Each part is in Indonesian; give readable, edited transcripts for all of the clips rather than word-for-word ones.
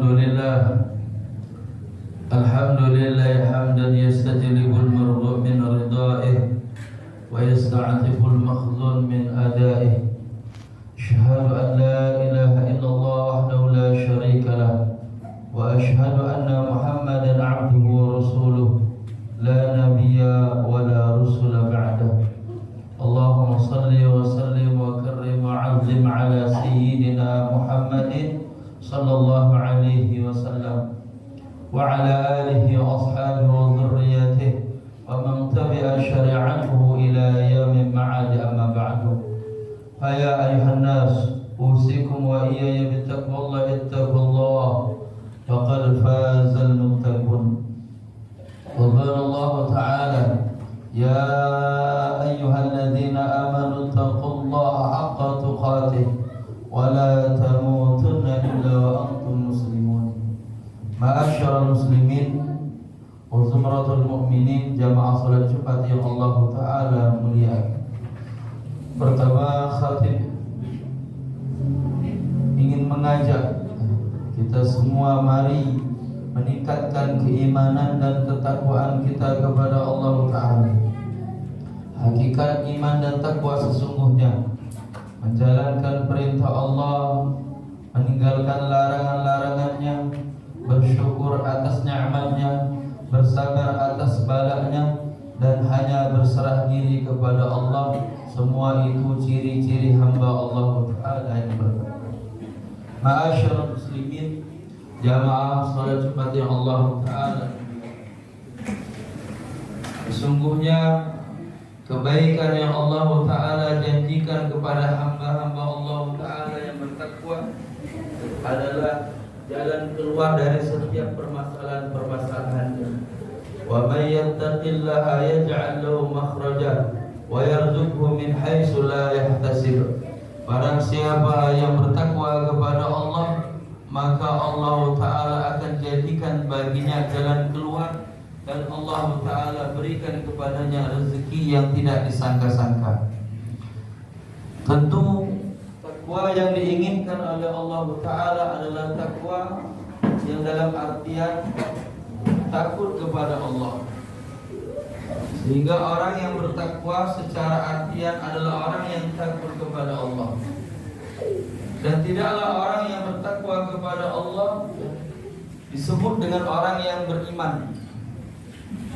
Alhamdulillah hamdan yastajlibul mardu' min ridha'ih wa yasta'atiful makhlun min ada'ih. Asyhadu an la ilaha illallah wahdahu la syarika lah wa asyhadu anna Muhammadan 'abduhu wa rasuluh la nabiyya wa la rusula ba'dah. Allahumma salli wa sallim wa karrim wa 'azzim ala sayyidina Muhammadin sallallahu alaihi wasallam wa ala alihi wa ashabihi wa dhurriyyatihi wa man tabi'a syari'atahu ila yaumil ma'ad, amma ba'du. Ya ayuhan nas, usikum wa iyaya bittaqwallahi ittaqullah faqad fazal muttaqun. Wa qala Allah ta'ala ya ayyuhalladzina amanu taqullaha haqqa tuqatih wa la tamutunna illa wa antum muslimun. Ma'asyiral muslimin wa zumratul mu'minin, jamaah salat Jumat yang Allah Ta'ala muliakan. Pertama, khatib ingin mengajak kita semua, mari meningkatkan keimanan dan ketakwaan kita kepada Allah Ta'ala. Hakikat iman dan takwa sesungguhnya menjalankan perintah Allah, meninggalkan larangan-larangannya, bersyukur atas nikmatnya, bersabar atas balanya, dan hanya berserah diri kepada Allah. Semua itu ciri-ciri hamba Allah Ta'ala yang bertakwa. Ma'asyiral muslimin, jamaah salat Jumat yang Allah Ta'ala, sesungguhnya kebaikan yang Allah Ta'ala janjikan kepada hamba-hamba Allah Ta'ala yang bertakwa adalah jalan keluar dari setiap permasalahan-permasalahannya. Wa may yattaqillaha yaj'al lahu makhraja wa yarzuqhu min haitsu la yahtasib. Barang siapa yang bertakwa kepada Allah, maka Allah Ta'ala akan jadikan baginya jalan keluar, dan Allah Ta'ala berikan kepadanya rezeki yang tidak disangka-sangka. Tentu takwa yang diinginkan oleh Allah Ta'ala adalah takwa yang dalam artian takut kepada Allah. Sehingga orang yang bertakwa secara artian adalah orang yang takut kepada Allah. Dan tidaklah orang yang bertakwa kepada Allah disebut dengan orang yang beriman.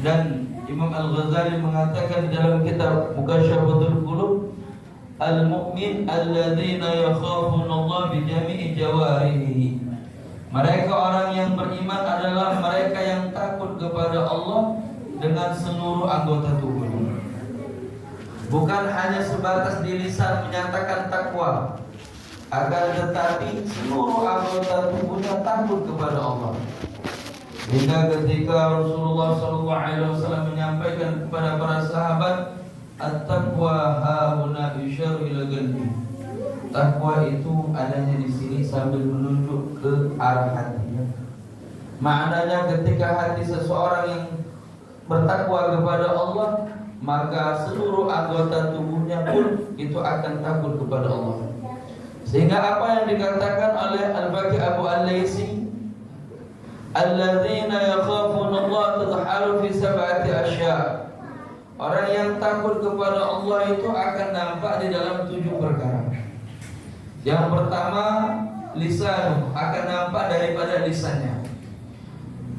Dan Imam Al-Ghazali mengatakan dalam kitab Mukasyafatul Qulub, al-mu'min alladzina yakhafuna Allah bi jami'i jawarihi. Mereka orang yang beriman adalah mereka yang takut kepada Allah dengan seluruh anggota tubuhnya. Bukan hanya sebatas di lisan menyatakan takwa, akan tetapi seluruh anggota tubuhnya takut kepada Allah. Hingga ketika Rasulullah SAW menyampaikan kepada para sahabat, at-taqwa hauna isyaru ila qalbi. Takwa itu adanya di sini sambil menunjuk ke arah hatinya. Maknanya ketika hati seseorang yang bertakwa kepada Allah, maka seluruh anggota tubuhnya pun itu akan takut kepada Allah. Sehingga apa yang dikatakan oleh Al-Baqi Abu Al-Laisi, alladzina yakhafuna Allah tadhahalu fi sab'ati asya'. Orang yang takut kepada Allah itu akan nampak di dalam 7 perkara. Yang pertama, lisan, akan nampak daripada lisannya.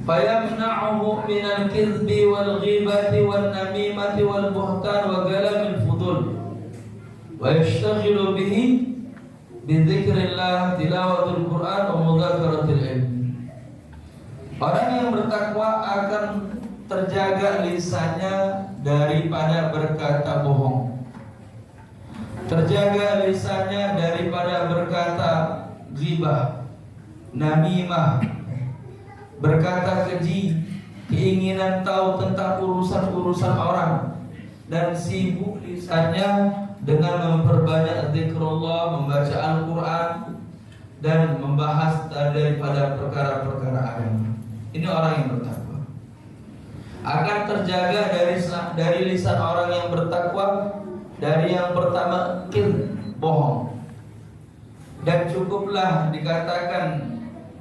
Fayamna'uhu minal kizbi wal ghibati wal namimati wal buhtan wa galamil fudul wa yashtaghilu bihi bizikrillah, tilawatul Quran wa mudhakaratil ilm. Orang yang bertakwa akan terjaga lisannya daripada berkata bohong, terjaga lisannya daripada berkata ghibah, namimah, berkata keji, keinginan tahu tentang urusan-urusan orang, dan sibuk lisannya dengan memperbanyak zikrullah, membaca Al-Quran, dan membahas daripada perkara-perkara agama. Ini orang yang bertakwa. Akan terjaga dari lisan orang yang bertakwa dari yang pertama, bohong. Dan cukuplah dikatakan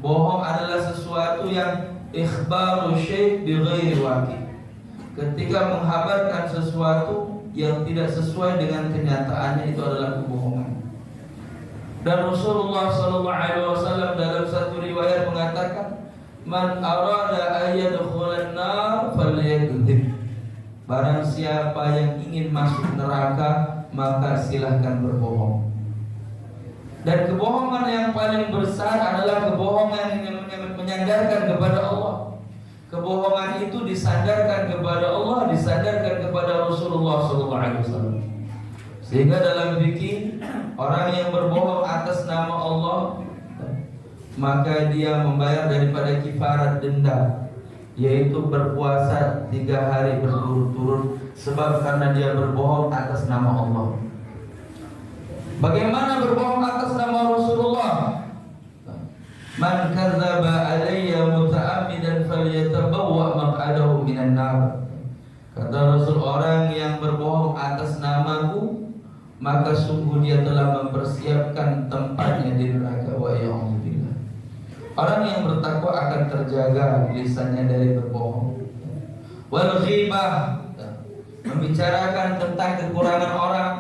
Bohong adalah sesuatu yang ikhbaru syai' bi ghairi waqi'. Ketika menghabarkan sesuatu yang tidak sesuai dengan kenyataannya, itu adalah kebohongan. Dan Rasulullah SAW dalam satu riwayat mengatakan, man arada ayyadkhulan nar falyakdzib. Barang siapa yang ingin masuk neraka, maka silahkan berbohong. Dan kebohongan yang paling besar adalah kebohongan yang menyandarkan kepada Allah. Kebohongan itu disandarkan kepada Allah, disandarkan kepada Rasulullah SAW. Sehingga dalam fikih, orang yang berbohong atas nama Allah, maka dia membayar daripada kifarat denda, yaitu berpuasa 3 hari berturut-turut, sebab karena dia berbohong atas nama Allah. Bagaimana berbohong atas nama Rasulullah? Man kadzdzaba alayya muta'ammidan falyatabawwa maq'adahu minan nar. Kata Rasul, orang yang berbohong atas namaku, maka sungguh dia telah mempersiapkan tempatnya di neraka. Wa ya'udzubillah. Orang yang bertakwa akan terjaga lisannya dari berbohong. Wal ghibah, membicarakan tentang kekurangan orang.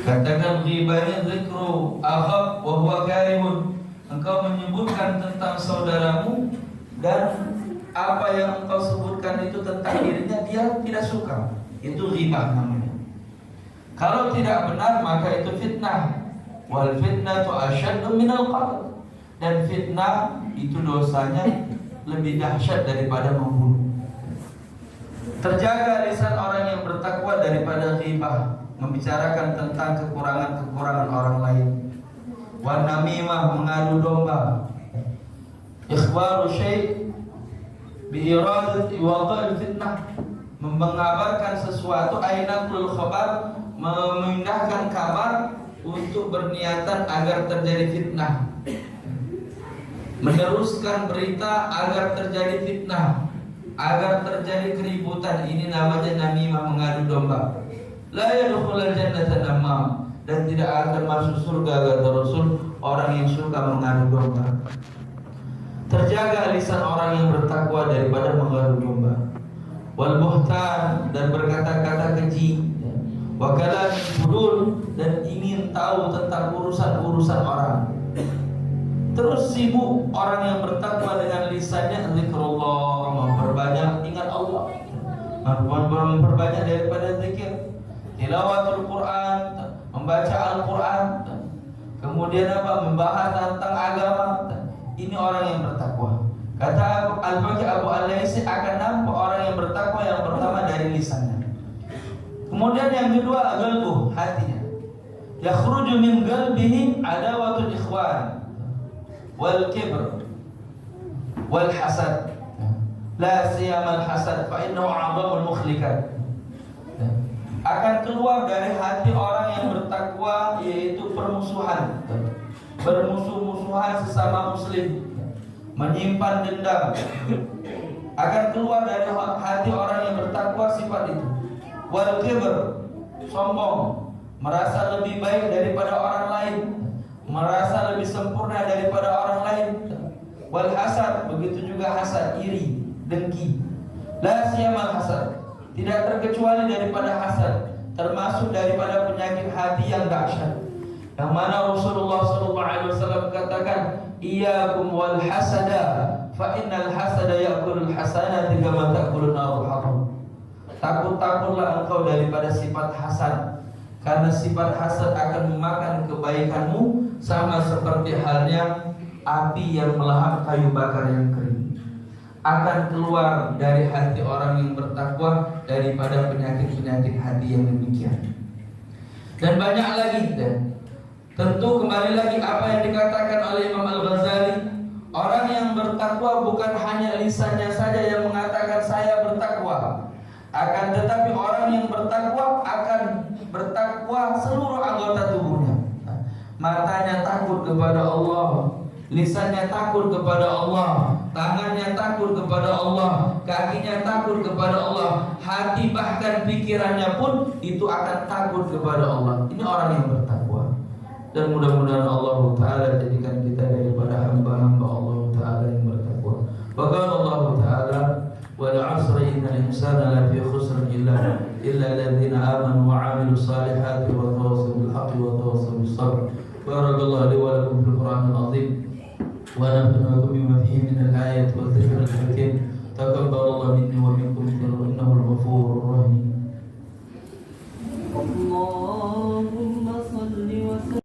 Katakan ghibahnya zikru akhak wa huwa karihun. Engkau menyebutkan tentang saudaramu dan apa yang engkau sebutkan itu tentang dirinya dia tidak suka. Itu ghibah namanya. Kalau tidak benar maka itu fitnah. Wal fitnatu asyaddu minal qatl. Dan fitnah itu dosanya lebih dahsyat daripada membunuh. Terjaga lisan orang yang bertakwa daripada ghibah, membicarakan tentang kekurangan-kekurangan orang lain. Wan namimah, mengadu domba. Ikhbaru syai' bi iradati waqa'il fitnah, mengabarkan sesuatu, ainatul khabar, memindahkan kabar untuk berniatan agar terjadi fitnah. Meneruskan berita agar terjadi fitnah, agar terjadi keributan. Ini namanya namimah, mengadu domba. La yadkhulul jannata namam, dan tidak akan masuk surga, kata Rasul, orang yang suka mengadu domba. Terjaga lisan orang yang bertakwa daripada mengadu domba. Wal buhtan, dan berkata-kata keji. Wa kalam fudul, dan ingin tahu tentang urusan-urusan orang. Terus sibuk orang yang bertakwa dengan lisannya zikrullah, memperbanyak ingat Allah, memperbanyak daripada zikir. Tilawatul Quran, membaca Al-Quran, kemudian apa? Membahas tentang agama. Ini orang yang bertakwa. Kata Al-Baqi Abu Al-Laisi, akan nampak orang yang bertakwa yang pertama dari lisannya. Kemudian yang kedua, qalbuh, hatinya. Yakhruju min qalbihi adawatul ikhwan wal kibr wal hasad. La siyamal hasad fa innahu 'azamul mukhlikat. Akan keluar dari hati orang yang bertakwa, yaitu permusuhan, bermusuh-musuhan sesama muslim, menyimpan dendam. Akan keluar dari hati orang yang bertakwa sifat itu. Wal kibr, sombong, merasa lebih baik daripada orang lain, merasa lebih sempurna daripada orang lain. Wal hasad, begitu juga hasad, iri, dengki. La siyamal hasad, tidak terkecuali daripada hasad, termasuk daripada penyakit hati yang dahsyat, yang mana Rasulullah SAW katakan, iyyakum wal hasada, fa innal hasada ya'kulul hasanati kama ta'kulun narul haram. Takut-takutlah engkau daripada sifat hasad, karena sifat hasad akan memakan kebaikanmu sama seperti halnya api yang melahap kayu bakar yang kering. Akan keluar dari hati orang yang bertakwa daripada penyakit-penyakit hati yang demikian. Dan banyak lagi. Dan tentu kembali lagi apa yang dikatakan oleh Imam Al-Ghazali, orang yang bertakwa bukan hanya lisannya saja yang mengatakan saya bertakwa, akan tetapi orang yang bertakwa akan bertakwa seluruh anggota tubuhnya. Matanya takut kepada Allah, lisannya takut kepada Allah, tangannya takut kepada Allah, kakinya takut kepada Allah, hati bahkan pikirannya pun itu akan takut kepada Allah. Ini orang yang bertakwa. dan mudah-mudahan Allah Ta'ala jadikan kita daripada hamba-hamba Allah Ta'ala yang bertakwa. Wa qala Allah Ta'ala wal 'asri innal insana lafi khusr illa alladziina aamanu wa 'amilus salihati wa tawassaw bil haqqi wa tawassaw bis sabr. Barakallahu li wa lakum fil Qur'anil 'azim wa nafa'ana bima fihi min al-ayati wa dhikril hakim. Taqabbalallahu minni wa minkum innahu al-ghafurur rahim. اللهم صل وسلم